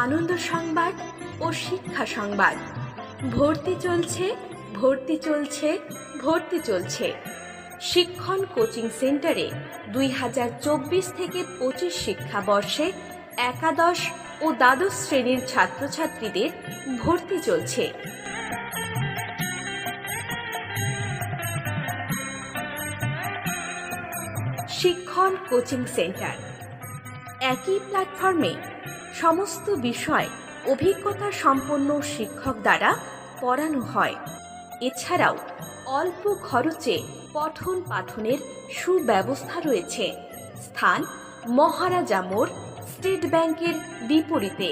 আনন্দ সংবাদ ও শিক্ষা সংবাদ। ভর্তি চলছে, ভর্তি চলছে, ভর্তি চলছে। শিক্ষণ কোচিং সেন্টারে 2024 থেকে 25 শিক্ষাবর্ষে একাদশ ও দ্বাদশ শ্রেণীর ছাত্রছাত্রীদের ভর্তি চলছে। শিক্ষণ কোচিং সেন্টার একই প্ল্যাটফর্মে সমস্ত বিষয় অভিজ্ঞতা সম্পন্ন শিক্ষক দ্বারা পড়ানো হয়। এছাড়াও অল্প খরচে পঠন পাঠনের সুব্যবস্থা রয়েছে। স্থান মহারাজা মোড়, স্টেট ব্যাংকের বিপরীতে।